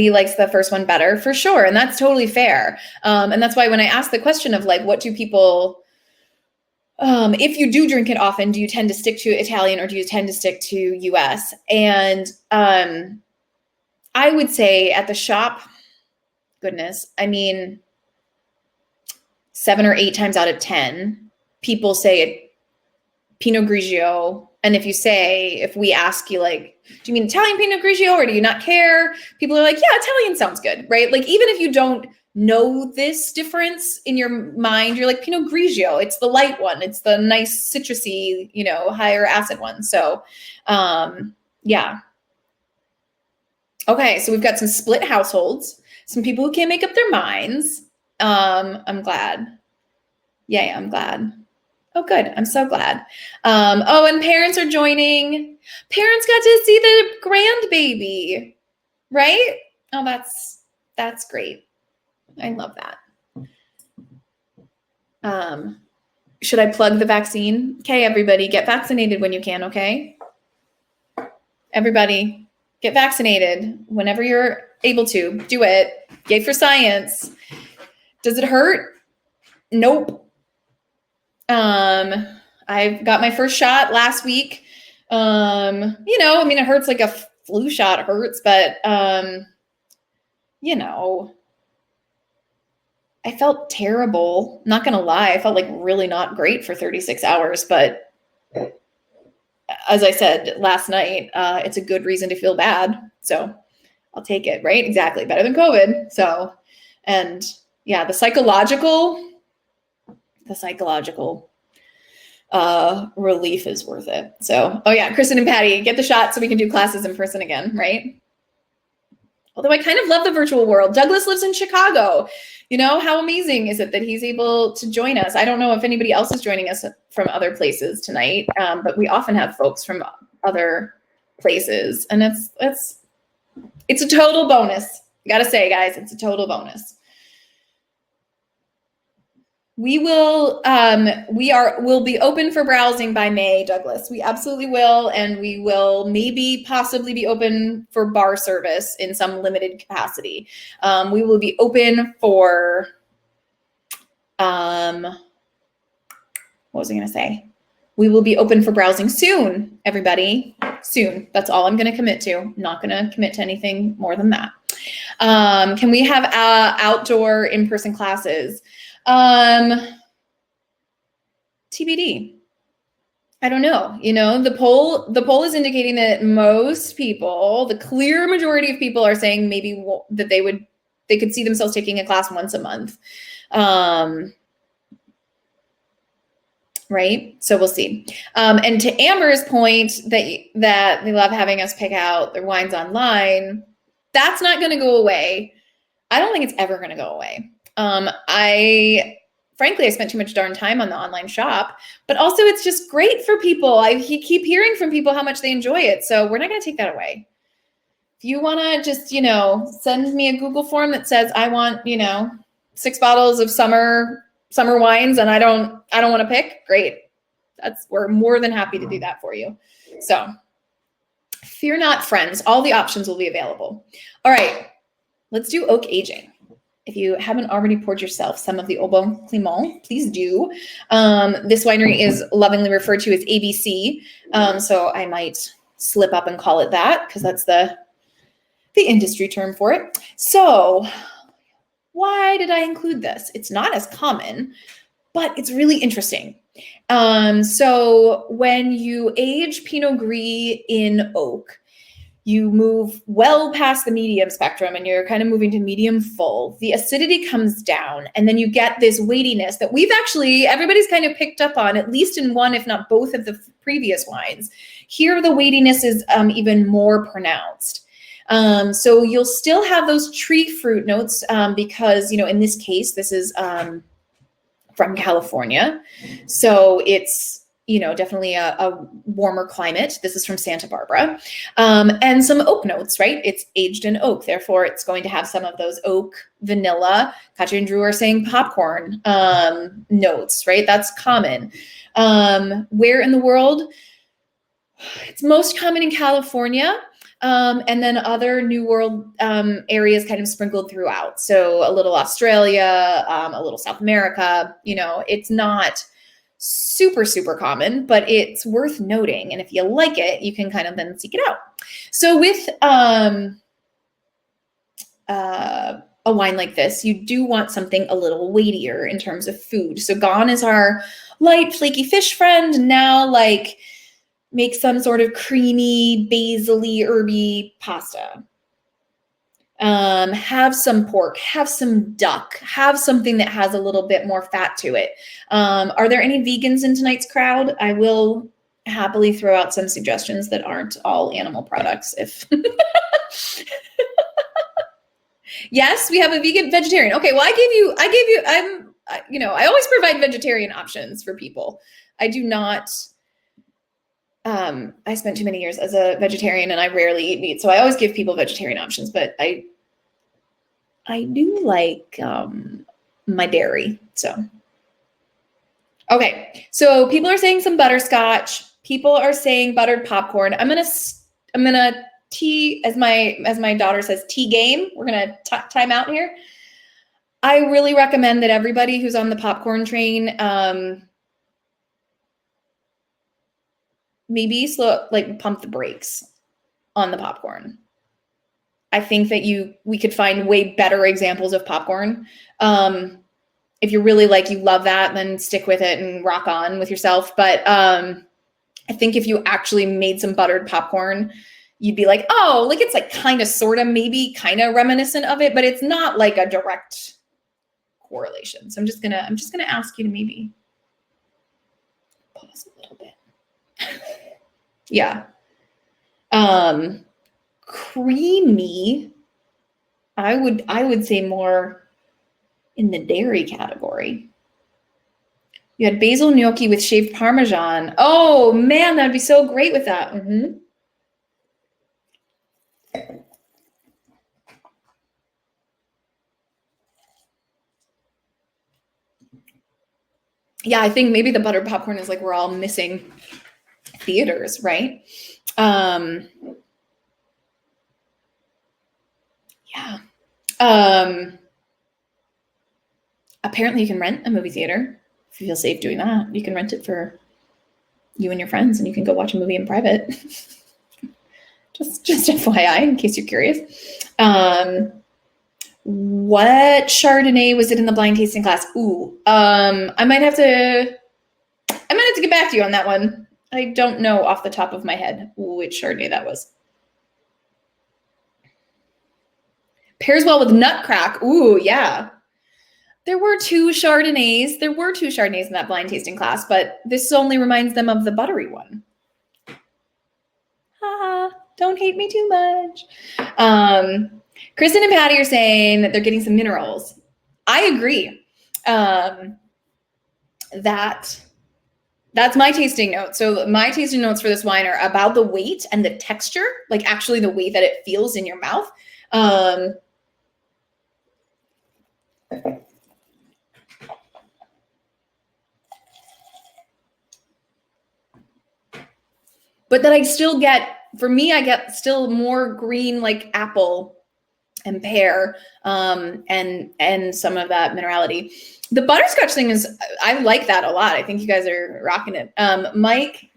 likes the first one better for sure. And that's totally fair. And that's why when I asked the question of like, what do people, if you do drink it often, do you tend to stick to Italian or do you tend to stick to US? And I would say at the shop, goodness, I mean, 7 or 8 times out of 10, people say it Pinot Grigio. And if we ask you like, do you mean Italian Pinot Grigio or do you not care? People are like, yeah, Italian sounds good, right? Like, even if you don't know this difference in your mind, you're like, Pinot Grigio, it's the light one. It's the nice citrusy, higher acid one. So, yeah. Okay, so we've got some split households, some people who can't make up their minds. I'm glad. Yeah, I'm glad. Oh, good. I'm so glad. And parents are joining. Parents got to see the grandbaby, right? Oh, that's great. I love that. Should I plug the vaccine? Okay, everybody, get vaccinated when you can, okay? Everybody, get vaccinated whenever you're able to. Do it. Yay for science. Does it hurt? Nope. I got my first shot last week. It hurts like a flu shot hurts, but, I felt terrible. Not going to lie. I felt like really not great for 36 hours, but as I said last night, it's a good reason to feel bad. So I'll take it, right? Exactly. Better than COVID. So, and yeah, the psychological relief is worth it. So, oh yeah, Kristen and Patty, get the shot so we can do classes in person again, right? Although I kind of love the virtual world. Douglas lives in Chicago. How amazing is it that he's able to join us? I don't know if anybody else is joining us from other places tonight, but we often have folks from other places, and it's a total bonus. I gotta say, guys, it's a total bonus. We'll be open for browsing by May, Douglas. We absolutely will. And we will possibly be open for bar service in some limited capacity. We will be open for, what was I going to say? We will be open for browsing soon, everybody. Soon. That's all I'm going to commit to. Not going to commit to anything more than that. Can we have outdoor in-person classes? TBD. I don't know. The poll is indicating that most people, the clear majority of people, are saying maybe that they could see themselves taking a class once a month. Right? So we'll see. And to Amber's point that they love having us pick out their wines online, that's not going to go away. I don't think it's ever going to go away. Frankly, I spent too much darn time on the online shop, but also it's just great for people. I keep hearing from people how much they enjoy it. So we're not going to take that away. If you want to just, send me a Google form that says, I want, 6 bottles of summer wines and I don't want to pick, great. We're more than happy to do that for you. So fear not, friends. All the options will be available. All right, let's do oak aging. If you haven't already poured yourself some of the Au Bon Clément, please do. This winery is lovingly referred to as ABC, so I might slip up and call it that because that's the industry term for it. So why did I include this? It's not as common, but it's really interesting. So when you age Pinot Gris in oak, you move well past the medium spectrum and you're kind of moving to medium full. The acidity comes down and then you get this weightiness that everybody's kind of picked up on, at least in one, if not both of the previous wines. Here, the weightiness is even more pronounced. So you'll still have those tree fruit notes because, in this case, this is from California. So it's, definitely a warmer climate. This is from Santa Barbara. And some oak notes, right? It's aged in oak. Therefore, it's going to have some of those oak, vanilla. Katya and Drew are saying popcorn notes, right? That's common. Where in the world? It's most common in California. And then other New World areas kind of sprinkled throughout. So a little Australia, a little South America, it's not super, super common, but it's worth noting. And if you like it, you can kind of then seek it out. So with a wine like this, you do want something a little weightier in terms of food. So gone is our light, flaky fish friend. Now, make some sort of creamy, basil-y, herby pasta. Have some pork, have some duck, have something that has a little bit more fat to it. Are there any vegans in tonight's crowd? I will happily throw out some suggestions that aren't all animal products. Yes, we have a vegetarian. Okay, well, I always provide vegetarian options for people. I do not. I spent too many years as a vegetarian and I rarely eat meat. So I always give people vegetarian options, but I do like my dairy. So, okay. So people are saying some butterscotch. People are saying buttered popcorn. I'm going to tea, as my daughter says, tea game. We're going to time out here. I really recommend that everybody who's on the popcorn train, maybe pump the brakes on the popcorn. I think that we could find way better examples of popcorn. If you're really you love that, then stick with it and rock on with yourself. But I think if you actually made some buttered popcorn, you'd be like, oh, it's kind of, sort of, maybe kind of reminiscent of it, but it's not like a direct correlation. So I'm just gonna ask you to maybe pause a little bit. Yeah. Creamy, I would say more in the dairy category. You had basil gnocchi with shaved Parmesan. Oh man, that'd be so great with that. Mm-hmm. Yeah, I think maybe the buttered popcorn is we're all missing theaters, right? Yeah. Apparently you can rent a movie theater if you feel safe doing that. You can rent it for you and your friends and you can go watch a movie in private. just FYI, in case you're curious. What Chardonnay was it in the blind tasting class? Ooh, I might have to get back to you on that one. I don't know off the top of my head which Chardonnay that was. Pairs well with Nutcrack. Ooh, yeah. There were two Chardonnays in that blind tasting class, but this only reminds them of the buttery one. Don't hate me too much. Kristen and Patty are saying that they're getting some minerals. I agree. That's my tasting note. So my tasting notes for this wine are about the weight and the texture, actually the way that it feels in your mouth. But that I still get, for me, I get still more green, apple and pear, and some of that minerality. The butterscotch thing I like that a lot. I think you guys are rocking it. Mike,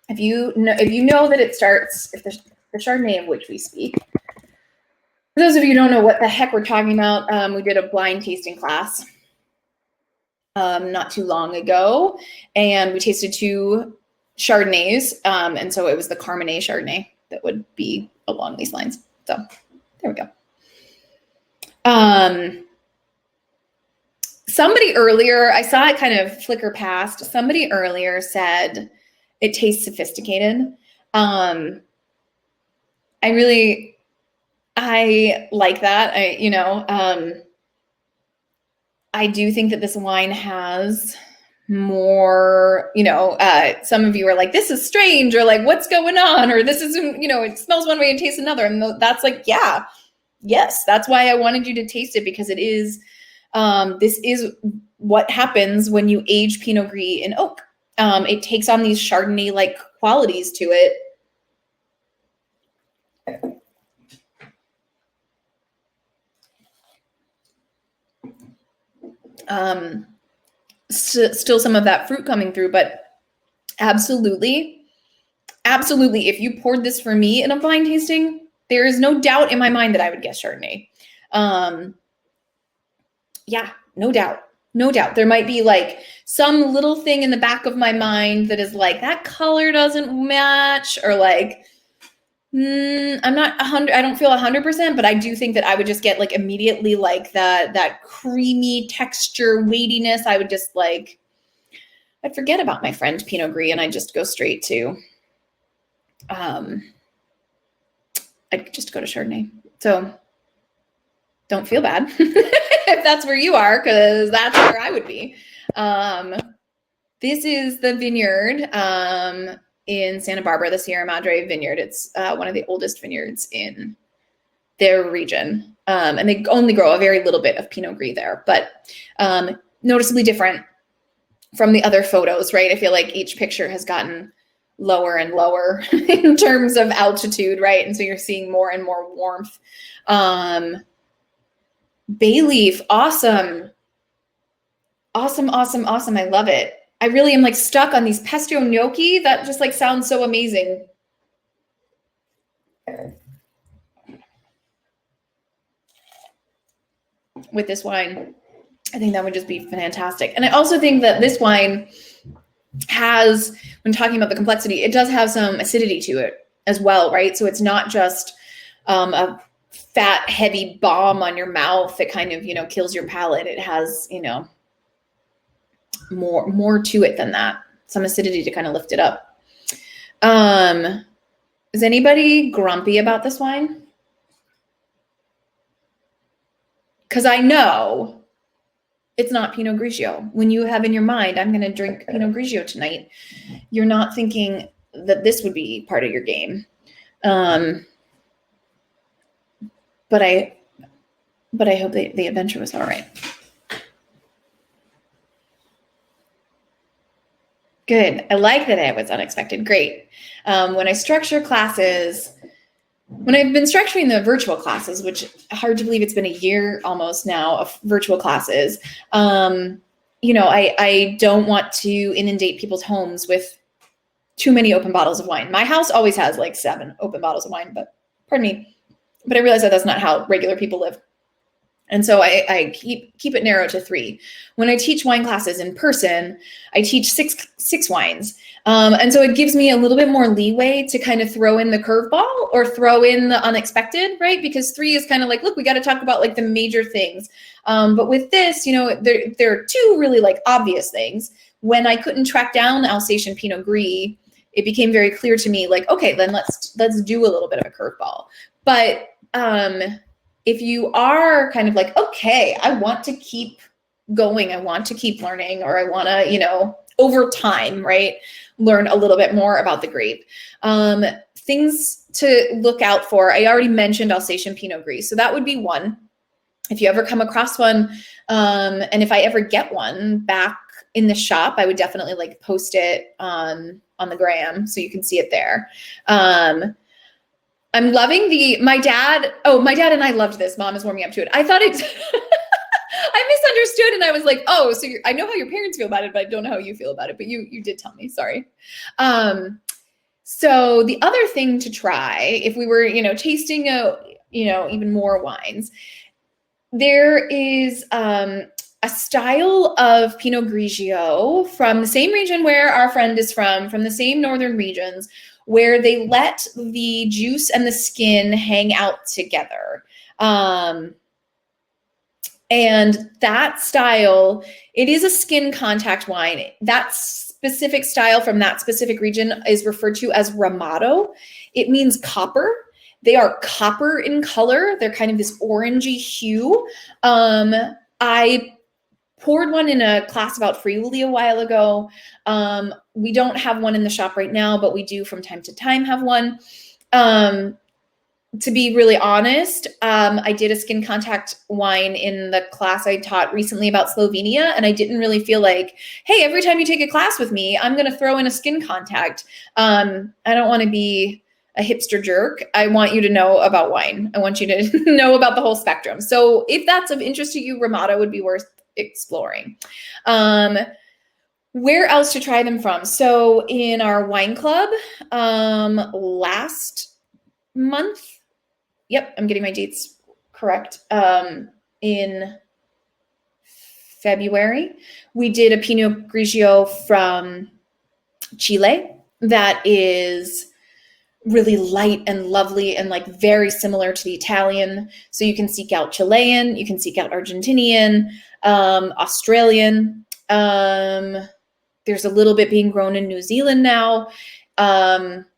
if you know that it starts, if the Chardonnay of which we speak, for those of you who don't know what the heck we're talking about, we did a blind tasting class. not too long ago, and we tasted 2 Chardonnays. And so it was the Carmenet Chardonnay that would be along these lines. So there we go. Somebody earlier, I saw it kind of flicker past. Somebody earlier said it tastes sophisticated. I like that. I do think that this wine has more, some of you are like, this is strange, or like, what's going on? Or this isn't, it smells one way and tastes another. And that's like, yes, that's why I wanted you to taste it, because it is, this is what happens when you age Pinot Gris in oak. It takes on these Chardonnay-like qualities to it. Still some of that fruit coming through, but absolutely, if you poured this for me in a blind tasting, there is no doubt in my mind that I would guess Chardonnay. Yeah, no doubt. There might be like some little thing in the back of my mind that is like, that color doesn't match, or like, I'm not 100. I don't feel 100%, but I do think that I would just get like immediately like that creamy texture, weightiness. I would just like, I'd forget about my friend Pinot Gris and I'd just go straight to, I'd just go to Chardonnay. So don't feel bad if that's where you are, because that's where I would be. This is the vineyard in Santa Barbara, the Sierra Madre vineyard. It's one of the oldest vineyards in their region. And they only grow a very little bit of Pinot Gris there, but noticeably different from the other photos, right? I feel like each picture has gotten lower and lower in terms of altitude, right? And so you're seeing more and more warmth. Bay leaf, awesome. Awesome. I love it. I really am like stuck on these pesto gnocchi. That just like sounds so amazing. With this wine, I think that would just be fantastic. And I also think that this wine has, when talking about the complexity, it does have some acidity to it as well, right? So it's not just a fat, heavy bomb on your mouth that kind of, kills your palate. It has, more to it than that. Some acidity to kind of lift it up. Is anybody grumpy about this wine? Because I know it's not Pinot Grigio. When you have in your mind, I'm going to drink Pinot Grigio tonight, you're not thinking that this would be part of your game. But I hope the adventure was all right. Good. I like that it was unexpected. Great. When I structure classes, when I've been structuring the virtual classes, which hard to believe it's been a year almost now of virtual classes, I don't want to inundate people's homes with too many open bottles of wine. My house always has like 7 open bottles of wine, but pardon me. But I realize that that's not how regular people live. And so I keep it narrow to 3. When I teach wine classes in person, I teach six wines. And so it gives me a little bit more leeway to kind of throw in the curveball or throw in the unexpected, right? Because 3 is kind of like, look, we got to talk about like the major things. But with this, there are 2 really like obvious things. When I couldn't track down Alsatian Pinot Gris, it became very clear to me, like, okay, then let's do a little bit of a curveball. But if you are kind of like, okay, I want to keep going, I want to keep learning, or I want to, over time, right, learn a little bit more about the grape. Things to look out for. I already mentioned Alsatian Pinot Gris, so that would be one. If you ever come across one, and if I ever get one back in the shop, I would definitely like post it on the gram so you can see it there. I'm loving my dad and I loved this. Mom is warming up to it. I thought I misunderstood, and I was like, oh, so I know how your parents feel about it, but I don't know how you feel about it. But you did tell me, sorry. So the other thing to try, if we were, tasting even more wines, there is a a style of Pinot Grigio from the same region where our friend is from the same northern regions, where they let the juice and the skin hang out together. And that style, it is a skin contact wine. That specific style from that specific region is referred to as Ramato. It means copper. They are copper in color. They're kind of this orangey hue. I poured one in a class about Friuli a while ago. We don't have one in the shop right now, but we do from time to time have one. To be really honest, I did a skin contact wine in the class I taught recently about Slovenia, and I didn't really feel like, hey, every time you take a class with me, I'm going to throw in a skin contact. I don't want to be a hipster jerk. I want you to know about wine. I want you to know about the whole spectrum. So if that's of interest to you, Ramato would be worth exploring. Where else to try them from? So in our wine club last month, yep, I'm getting my dates correct. In February, we did a Pinot Grigio from Chile that is really light and lovely and like very similar to the Italian. So you can seek out Chilean, you can seek out Argentinian, Australian. There's a little bit being grown in New Zealand now.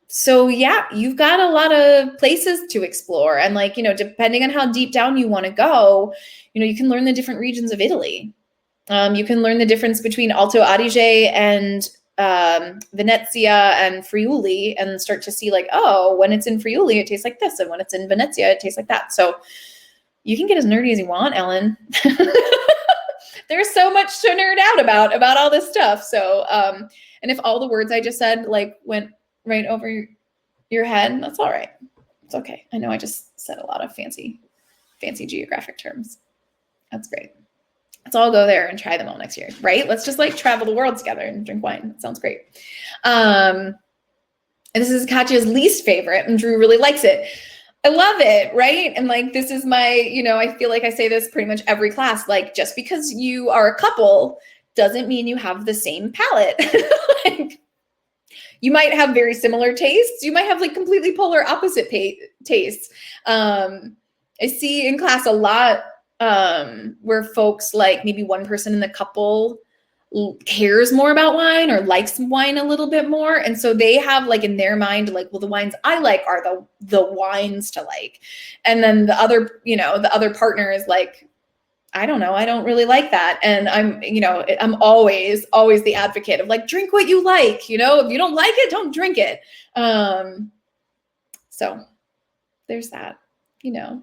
So yeah, you've got a lot of places to explore. And like, you know, depending on how deep down you want to go, you know, you can learn the different regions of Italy. You can learn the difference between Alto Adige and Venezia and Friuli and start to see like, oh, when it's in Friuli, it tastes like this. And when it's in Venezia, it tastes like that. So you can get as nerdy as you want, Ellen. There's so much to nerd out about all this stuff. So, and if all the words I just said like went right over your head, that's all right. It's okay. I know I just said a lot of fancy geographic terms. That's great. Let's all go there and try them all next year, right? Let's just like travel the world together and drink wine. That sounds great. And this is Katya's least favorite, and Drew really likes it. I love it, right? And like, this is my, you know, I feel like I say this pretty much every class, like just because you are a couple doesn't mean you have the same palate. Like, you might have very similar tastes. You might have like completely polar opposite tastes. I see in class a lot where folks like maybe one person in the couple cares more about wine or likes wine a little bit more. And so they have like in their mind, like, well, the wines I like are the wines to like. And then the other, you know, the other partner is like, I don't know, I don't really like that. And I'm, you know, I'm always the advocate of like, drink what you like, you know, if you don't like it, don't drink it. So there's that, you know.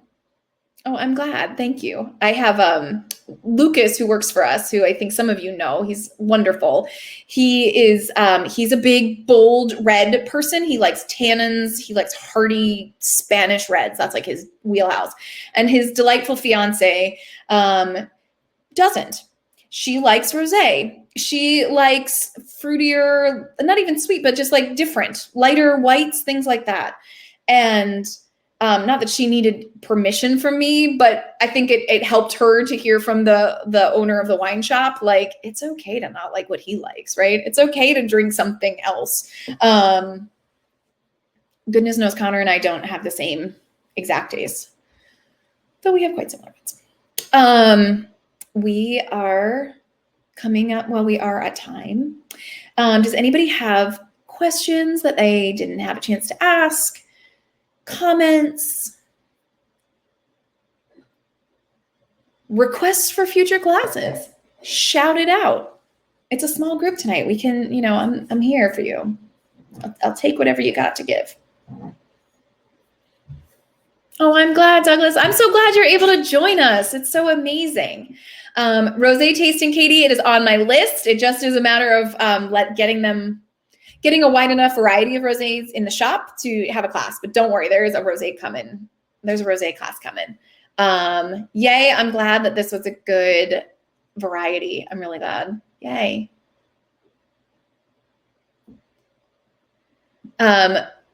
Oh, I'm glad. Thank you. I have Lucas who works for us, who I think some of you know. He's wonderful. He is he's a big, bold red person. He likes tannins. He likes hearty Spanish reds. That's like his wheelhouse. And his delightful fiance doesn't. She likes rosé. She likes fruitier, not even sweet, but just like different, lighter whites, things like that. And not that she needed permission from me, but I think it helped her to hear from the owner of the wine shop, like, it's okay to not like what he likes, right? It's okay to drink something else. Goodness knows Connor and I don't have the same exact taste, though we have quite similar ones. We are coming up, well, we are at time. Does anybody have questions that they didn't have a chance to ask? Comments, requests for future classes, shout it out. It's a small group tonight. We can, you know, I'm here for you. I'll take whatever you got to give. Oh, I'm glad, Douglas. I'm so glad you're able to join us. It's so amazing. Rosé tasting, Katie, it is on my list. It just is a matter of getting a wide enough variety of rosés in the shop to have a class. But don't worry, there is a rosé coming. There's a rosé class coming. Yay, I'm glad that this was a good variety. I'm really glad. Yay.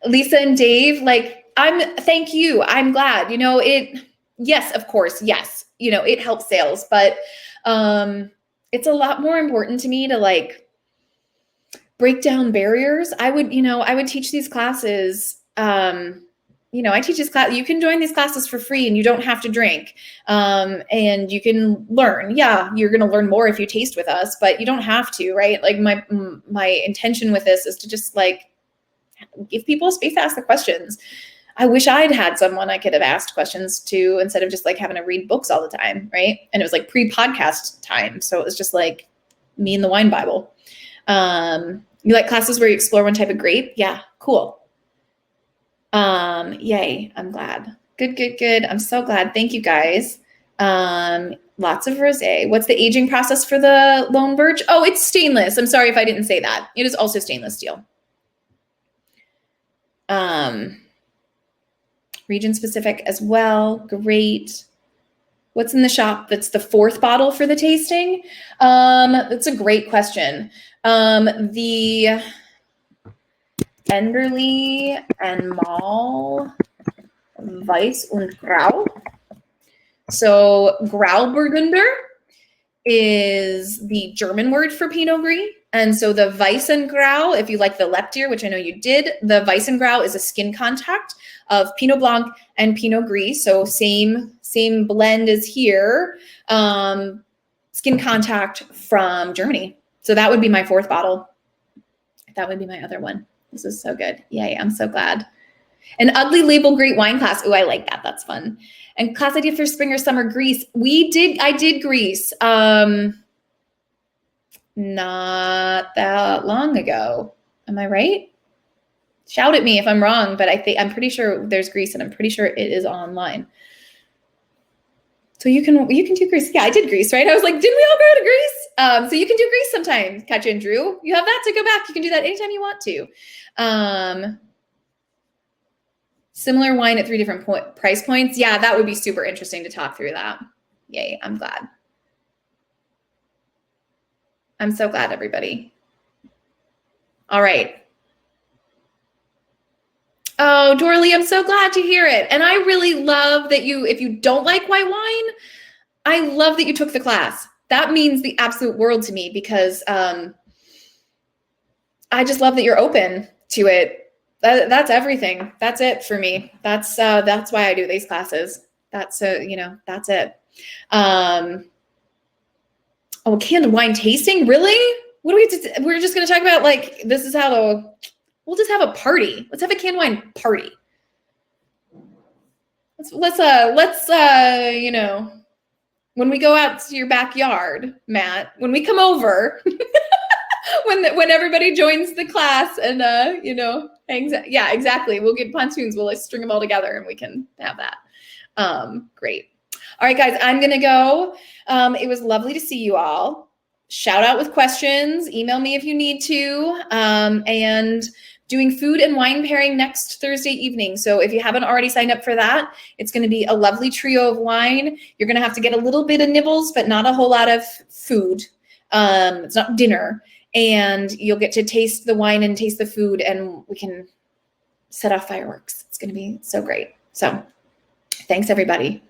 Lisa and Dave, like, thank you. I'm glad, you know, yes, of course. Yes. You know, it helps sales, but It's a lot more important to me to like break down barriers. I would teach these classes. I teach this class. You can join these classes for free and you don't have to drink. And you can learn. Yeah, you're going to learn more if you taste with us, but you don't have to, right? Like my intention with this is to just like give people a space to ask the questions. I wish I'd had someone I could have asked questions to instead of just like having to read books all the time, right? And it was like pre-podcast time. So it was just like me and the wine Bible. You like classes where you explore one type of grape? Yeah, cool. Yay, I'm glad. Good. I'm so glad. Thank you guys. Lots of rosé. What's the aging process for the Lone Birch? Oh, it's stainless. I'm sorry if I didn't say that. It is also stainless steel. Region specific as well. Great. What's in the shop that's the fourth bottle for the tasting? That's a great question. The Enderle and Mall Weiss und Grau. So Grauburgunder is the German word for Pinot Gris. And so the Weissengrau, if you like the Leptier, which I know you did, the Weissengrau is a skin contact of Pinot Blanc and Pinot Gris. So same blend as here, skin contact from Germany. So that would be my fourth bottle. That would be my other one. This is so good. Yay, I'm so glad. An ugly label great wine class. Oh, I like that. That's fun. And class idea for spring or summer Greece. I did Greece. Not that long ago. Am I right? Shout at me if I'm wrong, but I'm pretty sure there's Greece and I'm pretty sure it is online. So you can do Greece. Yeah, I did Greece, right? I was like, didn't we all go to Greece? So you can do Greece sometime, Katja and Drew. You have that to go back. You can do that anytime you want to. Similar wine at 3 different price points. Yeah, that would be super interesting to talk through that. Yay, I'm glad. I'm so glad, everybody. All right. Oh, Dorley, I'm so glad to hear it. And I really love that if you don't like white wine, I love that you took the class. That means the absolute world to me because I just love that you're open to it. That's everything. That's it for me. That's why I do these classes. That's it. Oh, canned wine tasting? Really? What do we have to, we're just going to talk about like, this is how we'll just have a party. Let's have a canned wine party. Let's when we go out to your backyard, Matt, when we come over, when everybody joins the class and, hangs out. Yeah, exactly. We'll get pontoons. We'll string them all together and we can have that. Great. All right, guys, I'm going to go. It was lovely to see you all. Shout out with questions. Email me if you need to. And doing food and wine pairing next Thursday evening. So if you haven't already signed up for that, it's going to be a lovely trio of wine. You're going to have to get a little bit of nibbles, but not a whole lot of food. It's not dinner. And you'll get to taste the wine and taste the food, and we can set off fireworks. It's going to be so great. So thanks, everybody.